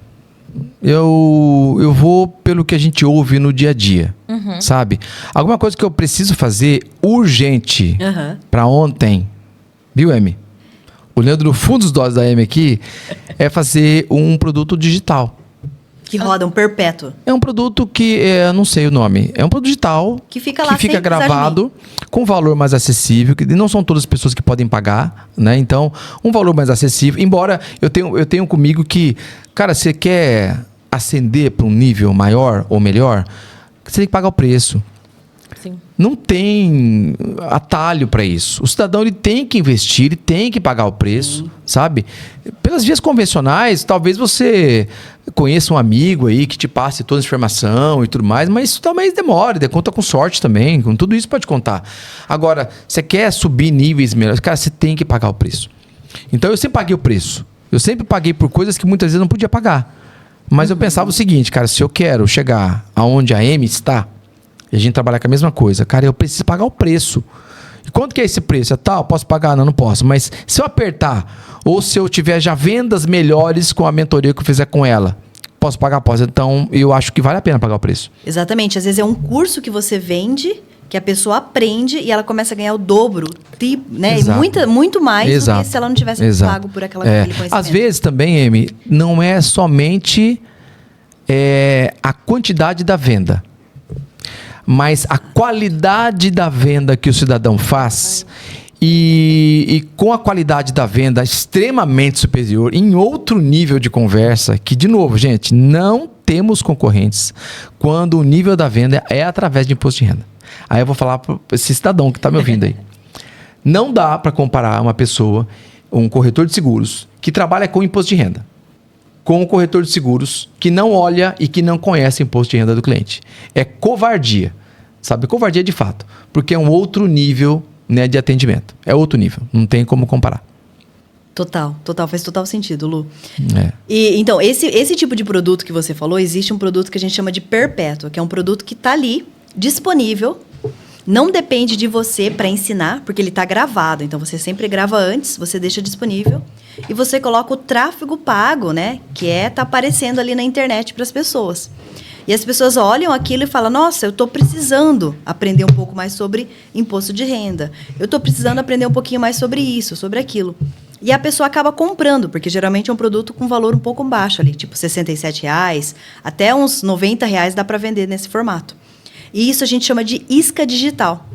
Eu vou pelo que a gente ouve no dia a dia, sabe? Alguma coisa que eu preciso fazer urgente para ontem, viu, Emi? Olhando no fundo dos olhos da Emi aqui, é fazer um produto digital. Que roda um perpétuo. É um produto que, não sei o nome, é um produto digital Que fica lá que fica sem precisar de gravado com valor mais acessível, que não são todas as pessoas que podem pagar, né? Então, um valor mais acessível. Embora eu tenho comigo que, cara, você quer ascender para um nível maior ou melhor, você tem que pagar o preço. Sim. Não tem atalho para isso. O cidadão ele tem que investir, ele tem que pagar o preço, sabe? Pelas vias convencionais, talvez você conheça um amigo aí que te passe toda a informação e tudo mais, mas isso também demora, conta com sorte também, com tudo isso pode contar. Agora, você quer subir níveis melhores, cara, você tem que pagar o preço. Então eu sempre paguei o preço. Eu sempre paguei por coisas que muitas vezes eu não podia pagar. Mas eu pensava o seguinte, cara, se eu quero chegar aonde a Emi está, e a gente trabalhar com a mesma coisa, cara, eu preciso pagar o preço. E quanto que é esse preço? É tal? Posso pagar? Não, não posso. Mas se eu apertar, ou se eu tiver já vendas melhores com a mentoria que eu fizer com ela, posso pagar? Posso. Então, eu acho que vale a pena pagar o preço. Exatamente. Às vezes é um curso que você vende, que a pessoa aprende e ela começa a ganhar o dobro, né? Exato. E muito mais Exato. do que se ela não tivesse Exato. pago por aquele conhecimento. Às vezes também, Emi, não é somente a quantidade da venda, mas a qualidade da venda que o cidadão faz e com a qualidade da venda extremamente superior, em outro nível de conversa, que, de novo, gente, não temos concorrentes quando o nível da venda é através de imposto de renda. Aí eu vou falar para esse cidadão que está me ouvindo aí. Não dá para comparar uma pessoa, um corretor de seguros, que trabalha com imposto de renda, com um corretor de seguros que não olha e que não conhece o imposto de renda do cliente. É covardia, sabe? Covardia de fato, porque é um outro nível, né, de atendimento. É outro nível, não tem como comparar. Total, faz total sentido, Lu. É. E, então, esse tipo de produto que você falou, existe um produto que a gente chama de perpétuo, que é um produto que está ali, disponível, não depende de você para ensinar, porque ele está gravado. Então, você sempre grava antes, você deixa disponível e você coloca o tráfego pago, né? Que tá aparecendo ali na internet para as pessoas. E as pessoas olham aquilo e falam, nossa, eu estou precisando aprender um pouco mais sobre imposto de renda. Eu estou precisando aprender um pouquinho mais sobre isso, sobre aquilo. E a pessoa acaba comprando, porque geralmente é um produto com valor um pouco baixo ali, tipo R$67, até uns R$90 dá para vender nesse formato. E isso a gente chama de isca digital.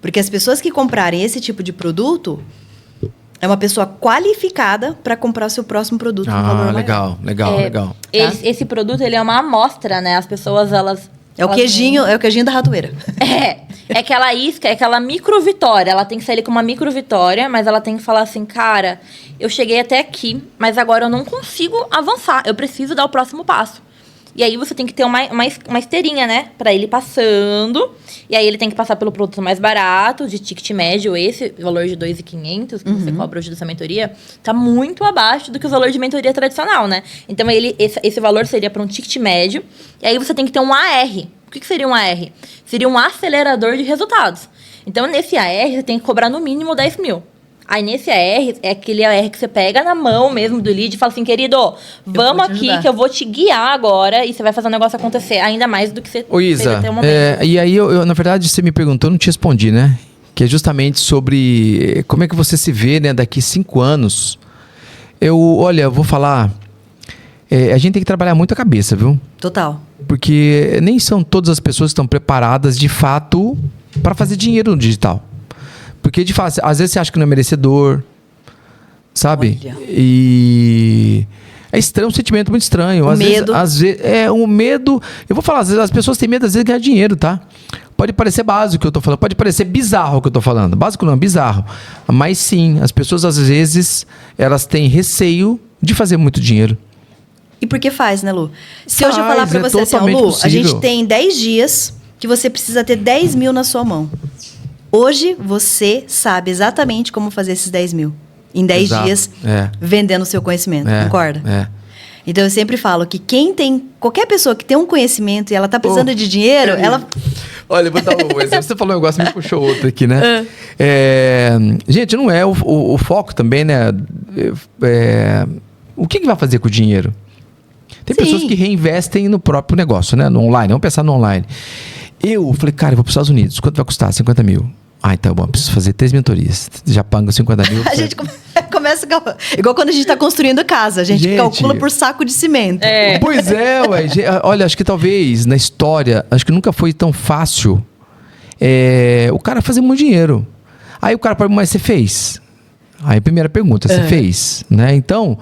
Porque as pessoas que comprarem esse tipo de produto, é uma pessoa qualificada para comprar o seu próximo produto com valor maior. Legal. Esse produto, ele é uma amostra, né? As pessoas, elas É o queijinho da ratoeira. É aquela isca, é aquela micro vitória. Ela tem que sair com uma micro vitória, mas ela tem que falar assim, cara, eu cheguei até aqui, mas agora eu não consigo avançar. Eu preciso dar o próximo passo. E aí você tem que ter uma esteirinha, né? Pra ele passando. E aí ele tem que passar pelo produto mais barato, de ticket médio. Esse valor de 2.500 que você cobra hoje dessa mentoria, tá muito abaixo do que o valor de mentoria tradicional, né? Então esse valor seria para um ticket médio. E aí você tem que ter um AR. O que seria um AR? Seria um acelerador de resultados. Então, nesse AR, você tem que cobrar no mínimo 10 mil. Aí, nesse AR, é aquele AR que você pega na mão mesmo do lead e fala assim, querido, vamos aqui que eu vou te guiar agora e você vai fazer o negócio acontecer, ainda mais do que você fez até o momento. E aí, na verdade, você me perguntou, eu não te respondi, né? Que é justamente sobre como é que você se vê, né, daqui 5 anos. Olha, eu vou falar, a gente tem que trabalhar muito a cabeça, viu? Total. Porque nem são todas as pessoas que estão preparadas, de fato, para fazer dinheiro no digital. Porque, de fato, às vezes você acha que não é merecedor, sabe? Olha. E é estranho, um sentimento muito estranho. O medo. Às vezes, um medo... Eu vou falar, às vezes as pessoas têm medo, às vezes, de ganhar dinheiro, tá? Pode parecer básico o que eu tô falando, pode parecer bizarro o que eu tô falando. Básico não, bizarro. Mas sim, as pessoas, às vezes, elas têm receio de fazer muito dinheiro. E por que faz, né, Lu? Se hoje eu falar pra você assim, Lu, possível. A gente tem 10 dias que você precisa ter 10 mil na sua mão. Hoje, você sabe exatamente como fazer esses 10 mil. Em 10 dias, vendendo o seu conhecimento. Concorda? Então, eu sempre falo que qualquer pessoa que tem um conhecimento e ela tá precisando de dinheiro, ela... Olha, eu vou dar um exemplo. Você falou um negócio, me puxou outro aqui, né? Gente, não é o foco também, né? O que vai fazer com o dinheiro? Tem pessoas que reinvestem no próprio negócio, né? No online. Vamos pensar no online. Eu falei, cara, eu vou para os Estados Unidos. Quanto vai custar? 50 mil. Então, bom, preciso fazer 3 mentorias. Já pago 50 mil. A gente começa... Igual quando a gente está construindo casa. A gente calcula por saco de cimento. Pois é, ué. Olha, acho que talvez na história, acho que nunca foi tão fácil o cara fazer muito dinheiro. Aí o cara pode, mas você fez? Aí a primeira pergunta, você fez? Né? Então...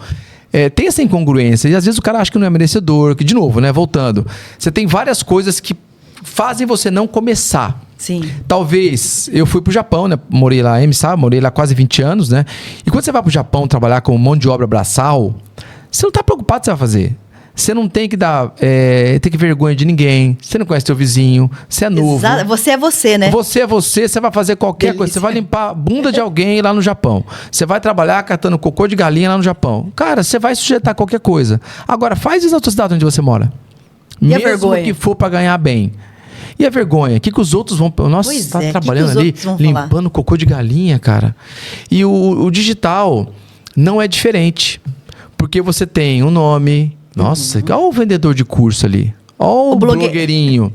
tem essa incongruência. E às vezes o cara acha que não é merecedor. Que, de novo, né? Voltando. Você tem várias coisas que fazem você não começar. Sim. Talvez, eu fui pro Japão, né? Morei lá, morei lá quase 20 anos, né? E quando você vai pro Japão trabalhar com um monte de obra braçal, você não tá preocupado o que você vai fazer. Você não tem que ter que vergonha de ninguém. Você não conhece teu vizinho. Você é novo. Exato. Você é você, né? Você é você. Você vai fazer qualquer coisa. Você vai limpar a bunda de alguém lá no Japão. Você vai trabalhar catando cocô de galinha lá no Japão. Cara, você vai sujeitar qualquer coisa. Agora, faz isso na tua cidade onde você mora. E mesmo a vergonha? Que for para ganhar bem. E a vergonha? O que os outros vão... Nossa, você tá trabalhando ali, limpando cocô de galinha, cara. E o digital não é diferente. Porque você tem um nome... Nossa, olha o vendedor de curso ali. Olha o blogueirinho.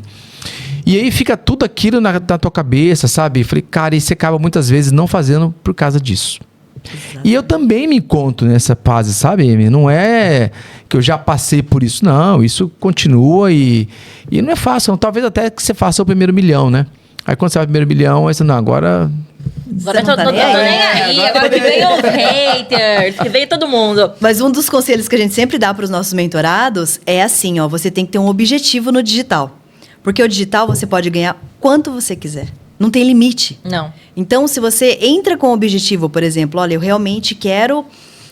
E aí fica tudo aquilo na tua cabeça, sabe? Falei, cara, e você acaba muitas vezes não fazendo por causa disso. Exato. E eu também me encontro nessa fase, sabe, Amy? Não é que eu já passei por isso, não. Isso continua e não é fácil. Não. Talvez até que você faça o primeiro milhão, né? Aí quando você vai o primeiro milhão, aí você, não, agora... Agora eu tô nem aí, agora que vem os haters, que vem todo mundo. Mas um dos conselhos que a gente sempre dá para os nossos mentorados é assim, ó, você tem que ter um objetivo no digital. Porque o digital você pode ganhar quanto você quiser. Não tem limite. Não. Então, se você entra com o objetivo, por exemplo, olha, eu realmente quero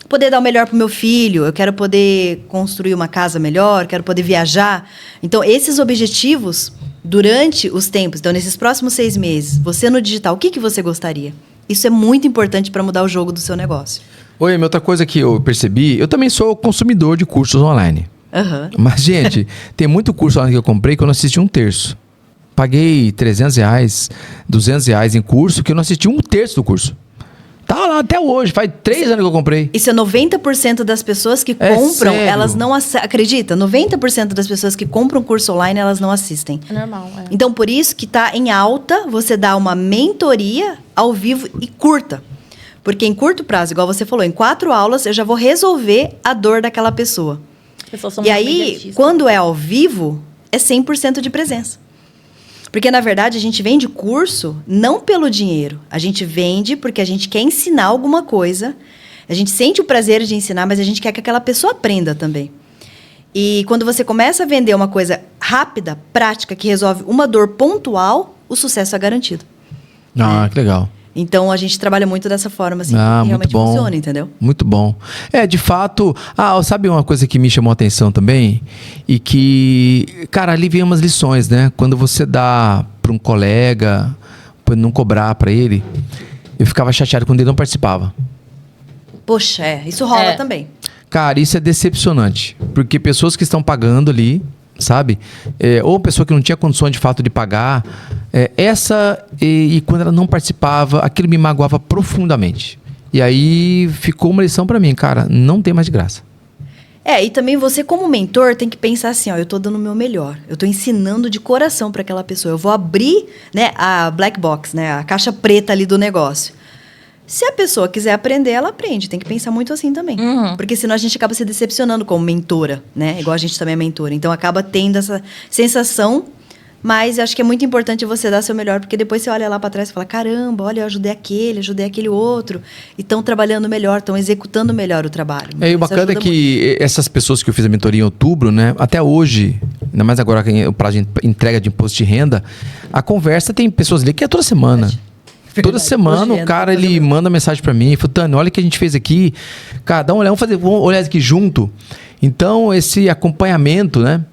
poder dar o melhor pro meu filho, eu quero poder construir uma casa melhor, quero poder viajar. Então, esses objetivos... Durante os tempos, então nesses próximos 6 meses, você no digital, o que você gostaria? Isso é muito importante para mudar o jogo do seu negócio. Oi, outra coisa que eu percebi, eu também sou consumidor de cursos online. Mas, gente, tem muito curso online que eu comprei que eu não assisti um terço. Paguei R$300, R$200 em curso que eu não assisti um terço do curso. Tá lá até hoje, faz 3 anos que eu comprei. Isso é 90% das pessoas que compram, elas não acredita? 90% das pessoas que compram curso online, elas não assistem. É normal, Então, por isso que tá em alta você dar uma mentoria ao vivo e curta. Porque em curto prazo, igual você falou, em 4 aulas eu já vou resolver a dor daquela pessoa. E aí, quando é ao vivo, é 100% de presença. Porque, na verdade, a gente vende curso não pelo dinheiro. A gente vende porque a gente quer ensinar alguma coisa. A gente sente o prazer de ensinar, mas a gente quer que aquela pessoa aprenda também. E quando você começa a vender uma coisa rápida, prática, que resolve uma dor pontual, o sucesso é garantido. Ah, que legal. Então, a gente trabalha muito dessa forma, assim, Ah, que realmente muito bom. funciona, entendeu? Muito bom. De fato... sabe uma coisa que me chamou a atenção também? E que, cara, ali vem umas lições, né? Quando você dá para um colega, para não cobrar para ele, eu ficava chateado quando ele não participava. Poxa, isso rola também. Cara, isso é decepcionante. Porque pessoas que estão pagando ali, sabe? Ou pessoa que não tinha condições de fato de pagar. E quando ela não participava, aquilo me magoava profundamente. E aí ficou uma lição pra mim, cara, não tem mais de graça. E também você como mentor tem que pensar assim, ó, eu tô dando o meu melhor. Eu tô ensinando de coração para aquela pessoa. Eu vou abrir, né, a black box, né, a caixa preta ali do negócio. Se a pessoa quiser aprender, ela aprende. Tem que pensar muito assim também. Porque senão a gente acaba se decepcionando como mentora, né? Igual a gente também é mentora. Então acaba tendo essa sensação, mas eu acho que é muito importante você dar seu melhor, porque depois você olha lá para trás e fala, caramba, olha, eu ajudei aquele outro, e estão trabalhando melhor, estão executando melhor o trabalho. E o bacana é que essas pessoas que eu fiz a mentoria em outubro, né? Até hoje, ainda mais agora o prazo de entrega de imposto de renda, a conversa tem pessoas ali que é toda semana. Toda semana o cara, ele manda mensagem pra mim, fala, Tânia, olha o que a gente fez aqui. Cara, dá uma olhada, vamos olhar aqui junto. Então, esse acompanhamento, né?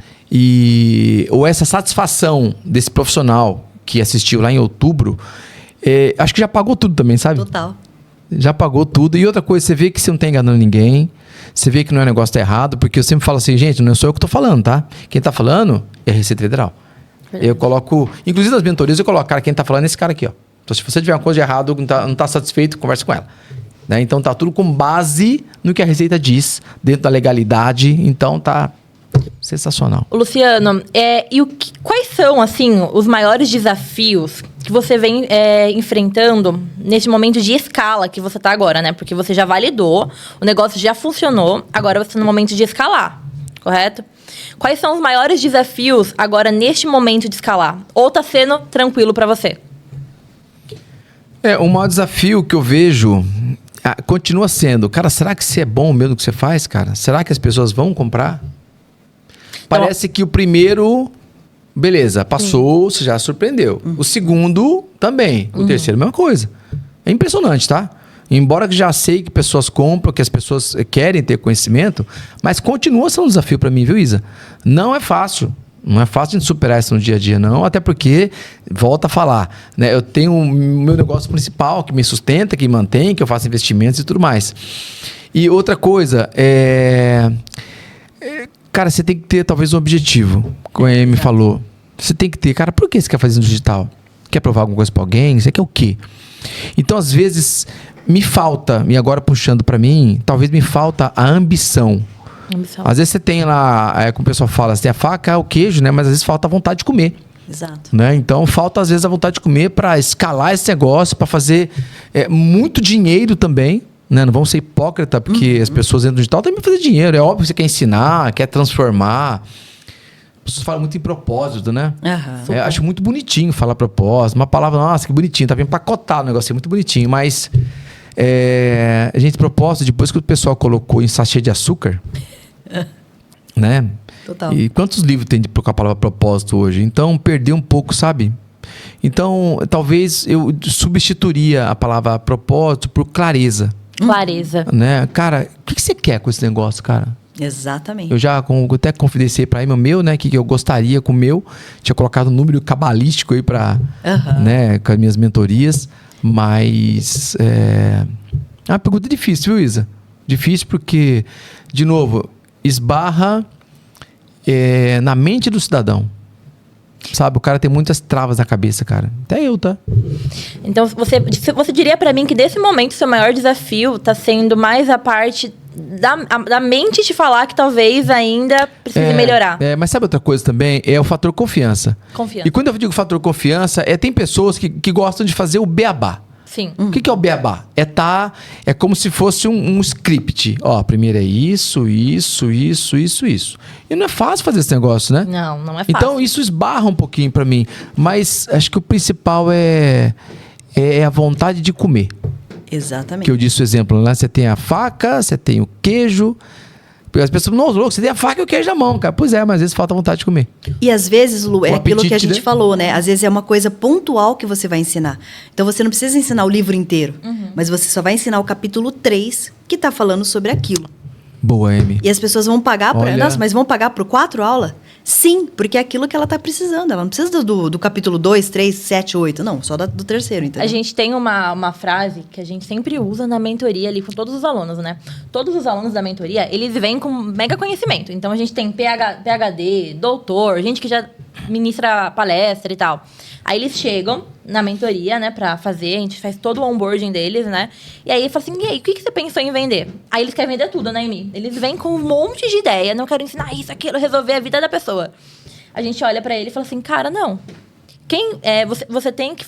Ou essa satisfação desse profissional que assistiu lá em outubro, acho que já pagou tudo também, sabe? Total. Já pagou tudo. E outra coisa, você vê que você não tá enganando ninguém, você vê que não é negócio tá errado, porque eu sempre falo assim, gente, não sou eu que tô falando, tá? Quem tá falando é a Receita Federal. Eu coloco, inclusive nas mentorias, eu coloco, cara, quem tá falando é esse cara aqui, ó. Então, se você tiver uma coisa de errado, não tá satisfeito, conversa com ela. Né? Então, tá tudo com base no que a Receita diz, dentro da legalidade. Então, tá sensacional. Luciano, quais são, assim, os maiores desafios que você vem enfrentando nesse momento de escala que você tá agora, né? Porque você já validou, o negócio já funcionou, agora você tá no momento de escalar, correto? Quais são os maiores desafios agora neste momento de escalar? Ou tá sendo tranquilo para você? O maior desafio que eu vejo continua sendo, cara, será que isso é bom mesmo que você faz, cara? Será que as pessoas vão comprar? Parece que o primeiro, beleza, passou, você já surpreendeu. O segundo, também. O terceiro, a mesma coisa. É impressionante, tá? Embora que já sei que pessoas compram, que as pessoas querem ter conhecimento, mas continua sendo um desafio para mim, viu, Isa? Não é fácil. Não é fácil de superar isso no dia a dia, não. Até porque, volta a falar, né? Eu tenho o meu negócio principal que me sustenta, que me mantém, que eu faço investimentos e tudo mais. E outra coisa, cara, você tem que ter talvez um objetivo, como a Amy falou. Você tem que ter, cara, por que você quer fazer no digital? Quer provar alguma coisa pra alguém? Você quer o quê? Então, às vezes, me falta, e agora puxando pra mim, talvez me falta a ambição. Às vezes você tem lá, como o pessoal fala, você tem a faca, o queijo, né? Mas às vezes falta a vontade de comer. Exato. Né? Então falta às vezes a vontade de comer para escalar esse negócio, para fazer muito dinheiro também. Né? Não vamos ser hipócritas, porque as pessoas entram no digital também para fazer dinheiro. É óbvio que você quer ensinar, quer transformar. As pessoas falam muito em propósito, né? Acho muito bonitinho falar propósito. Uma palavra, nossa, que bonitinho. Tá bem empacotado o negócio, é muito bonitinho. Mas, gente, propósito, depois que o pessoal colocou em sachê de açúcar... né? Total. E quantos livros tem com a palavra propósito hoje? Então, perdeu um pouco, sabe? Então, talvez eu substituiria a palavra propósito por clareza. Clareza. Né? Cara, o que você quer com esse negócio, cara? Exatamente. Eu já até confidenciei para ele o meu, né? Que eu gostaria com o meu. Tinha colocado um número cabalístico aí para, né? Com as minhas mentorias. Mas é uma pergunta difícil, viu, Isa? Difícil porque, de novo, esbarra na mente do cidadão. Sabe, o cara tem muitas travas na cabeça, cara. Até eu, tá? Então, você diria pra mim que nesse momento o seu maior desafio tá sendo mais a parte da mente te falar que talvez ainda precise melhorar. Mas sabe outra coisa também? É o fator confiança. Confiança. E quando eu digo fator confiança, tem pessoas que gostam de fazer o beabá. Sim. O que é o beabá? É como se fosse um script. Ó, primeiro é isso. E não é fácil fazer esse negócio, né? Não é fácil. Então isso esbarra um pouquinho pra mim. Mas acho que o principal é a vontade de comer. Exatamente. Que eu disse o exemplo, né? Você tem a faca, você tem o queijo. Porque as pessoas, não, louco, você tem a faca e o queijo na mão, cara. Pois é, mas às vezes falta vontade de comer. E às vezes, Lu, é O aquilo que a apetite, gente né? falou, né? Às vezes é uma coisa pontual que você vai ensinar. Então você não precisa ensinar o livro inteiro, mas você só vai ensinar o capítulo 3, que tá falando sobre aquilo. Boa, Amy. E as pessoas vão pagar por. Olha. Nossa, mas vão pagar por 4 aulas? Sim, porque é aquilo que ela tá precisando. Ela não precisa do capítulo 2, 3, 7, 8. Não, só do terceiro, entendeu? A gente tem uma frase que a gente sempre usa na mentoria ali com todos os alunos, né? Todos os alunos da mentoria, eles vêm com mega conhecimento. Então, a gente tem PhD, doutor, gente que já ministra palestra e tal. Aí, eles chegam na mentoria, né, pra fazer. A gente faz todo o onboarding deles, né? E aí, fala assim, e aí, o que você pensou em vender? Aí, eles querem vender tudo, né, Amy? Eles vêm com um monte de ideia. Não quero ensinar isso, aquilo, resolver a vida da pessoa. A gente olha pra ele e fala assim, cara, não. Você tem que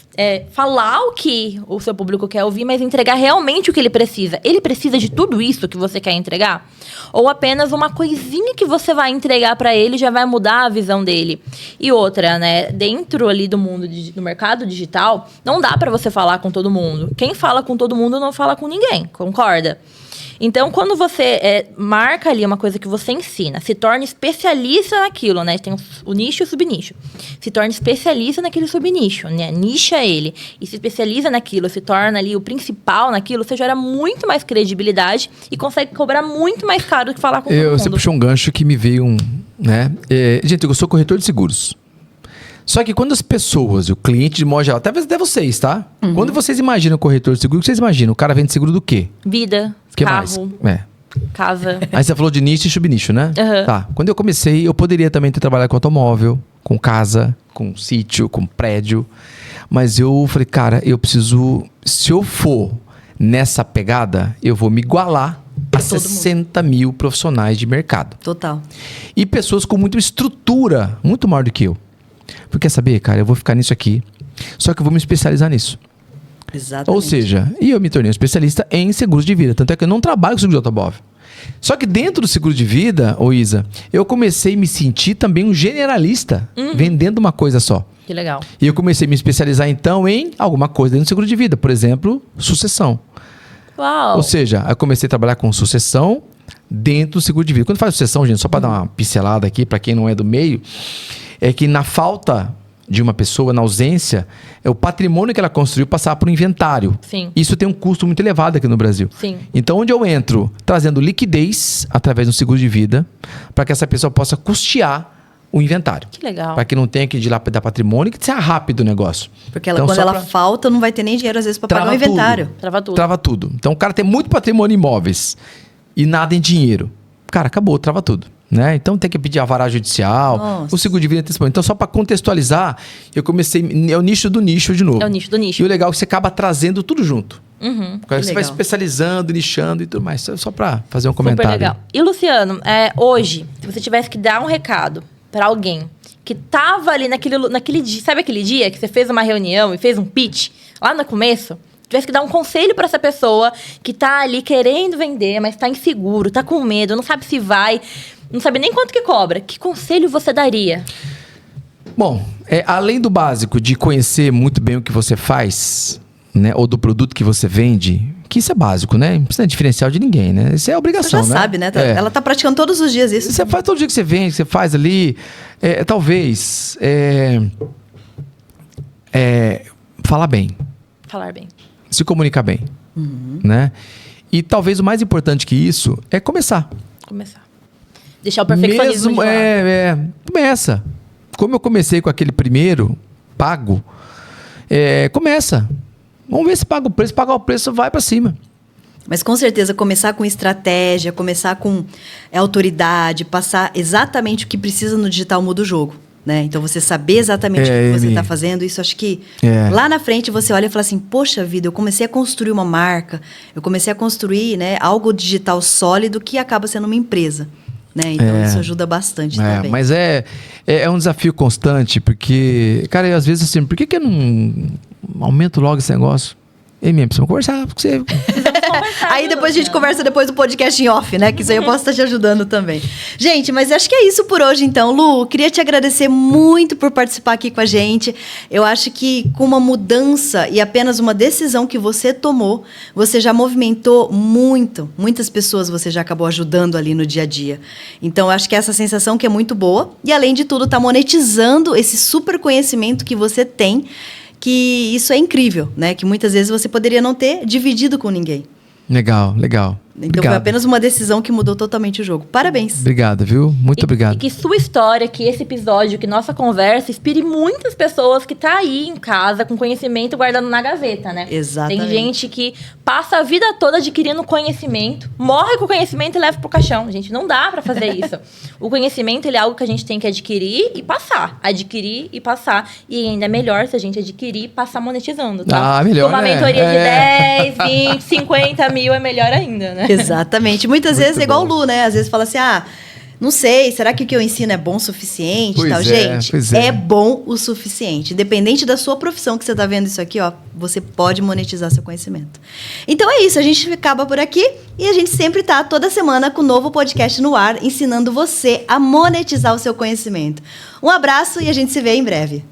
falar o que o seu público quer ouvir, mas entregar realmente o que ele precisa. Ele precisa de tudo isso que você quer entregar? Ou apenas uma coisinha que você vai entregar para ele já vai mudar a visão dele? E outra, né? Dentro ali do mundo do mercado digital, não dá para você falar com todo mundo. Quem fala com todo mundo não fala com ninguém, concorda? Então, quando você marca ali uma coisa que você ensina, se torna especialista naquilo, né? Tem o nicho e o subnicho. Se torna especialista naquele subnicho, né? Nicha ele e se especializa naquilo, se torna ali o principal naquilo, você gera muito mais credibilidade e consegue cobrar muito mais caro do que falar com todo mundo. Você puxou um gancho que me veio né? Gente, eu sou corretor de seguros. Só que quando as pessoas, o cliente de modo geral, até vocês, tá? Quando vocês imaginam corretor de seguro, o que vocês imaginam? O cara vende seguro do quê? Vida, Que carro, mais? casa. Aí você falou de nicho e subnicho, né? Uhum. Tá. Quando eu comecei, eu poderia também ter trabalhado com automóvel, com casa, com sítio, com prédio. Mas eu falei, cara, eu preciso... Se eu for nessa pegada, eu vou me igualar a 60 mil profissionais de mercado. Total. E pessoas com muita estrutura, muito maior do que eu. Porque quer saber, cara, eu vou ficar nisso aqui, só que eu vou me especializar nisso. Exatamente. Ou seja, eu me tornei um especialista em seguros de vida. Tanto é que eu não trabalho com seguro de automóvel. Só que dentro do seguro de vida, Isa, eu comecei a me sentir também um generalista, vendendo uma coisa só. Que legal. E eu comecei a me especializar então em alguma coisa dentro do seguro de vida. Por exemplo, sucessão. Uau. Ou seja, eu comecei a trabalhar com sucessão dentro do seguro de vida. Quando faz sucessão, gente, só para dar uma pincelada aqui, para quem não é do meio, é que na falta de uma pessoa, na ausência, o patrimônio que ela construiu passar por um inventário. Sim. Isso tem um custo muito elevado aqui no Brasil. Sim. Então, onde eu entro? Trazendo liquidez através do seguro de vida, para que essa pessoa possa custear o inventário. Que legal. Para que não tenha que dilapidar patrimônio e que seja rápido o negócio. Porque ela, Então, quando só ela pra- falta, não vai ter nem dinheiro, às vezes, para pagar o Trava tudo. inventário. Trava tudo. Trava tudo. Então, o cara tem muito patrimônio em imóveis e nada em dinheiro. Cara, acabou, trava tudo. Né? Então tem que pedir a vara judicial, Nossa. o seguro de vida antecipado. Então, só para contextualizar, eu comecei. É o nicho do nicho de novo. É o nicho do nicho. E o legal é que você acaba trazendo tudo junto. Porque você vai legal. especializando, nichando e tudo mais. Só para fazer um Super comentário. legal. E, Luciano, hoje, se você tivesse que dar um recado para alguém que tava ali naquele dia, sabe aquele dia que você fez uma reunião e fez um pitch, lá no começo, tivesse que dar um conselho para essa pessoa que tá ali querendo vender, mas tá inseguro, tá com medo, não sabe se vai, não sabe nem quanto que cobra, que conselho você daria? Bom, além do básico de conhecer muito bem o que você faz, né? Ou do produto que você vende, que isso é básico, né? Não precisa diferencial de ninguém, né? Isso é Você obrigação, já né? sabe, né? É. Ela tá praticando todos os dias isso. Você faz todo dia que você vende, que você faz ali. Talvez. Falar bem. Falar bem. Se comunicar bem. Né? E talvez o mais importante que isso é começar. Começar. Deixar o perfeccionismo de lado. Começa. Como eu comecei com aquele primeiro pago, começa. Vamos ver se paga o preço. Pagar o preço, vai para cima. Mas com certeza, começar com estratégia, começar com autoridade, passar exatamente o que precisa no digital muda o jogo. Né? Então, você saber exatamente o que você Amy. está fazendo, isso acho que É. lá na frente você olha e fala assim, poxa vida, eu comecei a construir uma marca, eu comecei a construir, né, algo digital sólido que acaba sendo uma empresa. Né? Então, isso ajuda bastante também. Mas é um desafio constante, porque, cara, às vezes assim, por que eu não aumento logo esse negócio? Precisamos conversar com você. Aí depois a gente conversa depois do podcast em off, né? Que isso aí eu posso estar te ajudando também. Gente, mas acho que é isso por hoje, então. Lu, queria te agradecer muito por participar aqui com a gente. Eu acho que com uma mudança e apenas uma decisão que você tomou, você já movimentou muitas pessoas você já acabou ajudando ali no dia a dia. Então, eu acho que essa sensação que é muito boa. E, além de tudo, tá monetizando esse super conhecimento que você tem, que isso é incrível, né? Que muitas vezes você poderia não ter dividido com ninguém. Legal. Então Obrigado. foi apenas uma decisão que mudou totalmente o jogo. Parabéns. Obrigado, viu? Muito obrigado. E que sua história, que esse episódio, que nossa conversa inspire muitas pessoas que tá aí em casa com conhecimento guardando na gaveta, né? Exatamente. Tem gente que passa a vida toda adquirindo conhecimento, morre com o conhecimento e leva pro caixão. Gente, não dá pra fazer isso. O conhecimento, ele é algo que a gente tem que adquirir e passar. Adquirir e passar. E ainda é melhor se a gente adquirir e passar monetizando, tá? Ah, melhor, uma né? mentoria de 10, 20, 50 mil é melhor ainda, né? Exatamente. Muitas Muito vezes é igual o bom. Lu, né? Às vezes fala assim, não sei, será que o que eu ensino é bom o suficiente? Pois Tal? é, Gente, pois é. é bom o suficiente. Independente da sua profissão que você tá vendo isso aqui, ó, você pode monetizar seu conhecimento. Então é isso, a gente acaba por aqui e a gente sempre tá toda semana com um novo podcast no ar, ensinando você a monetizar o seu conhecimento. Um abraço e a gente se vê em breve.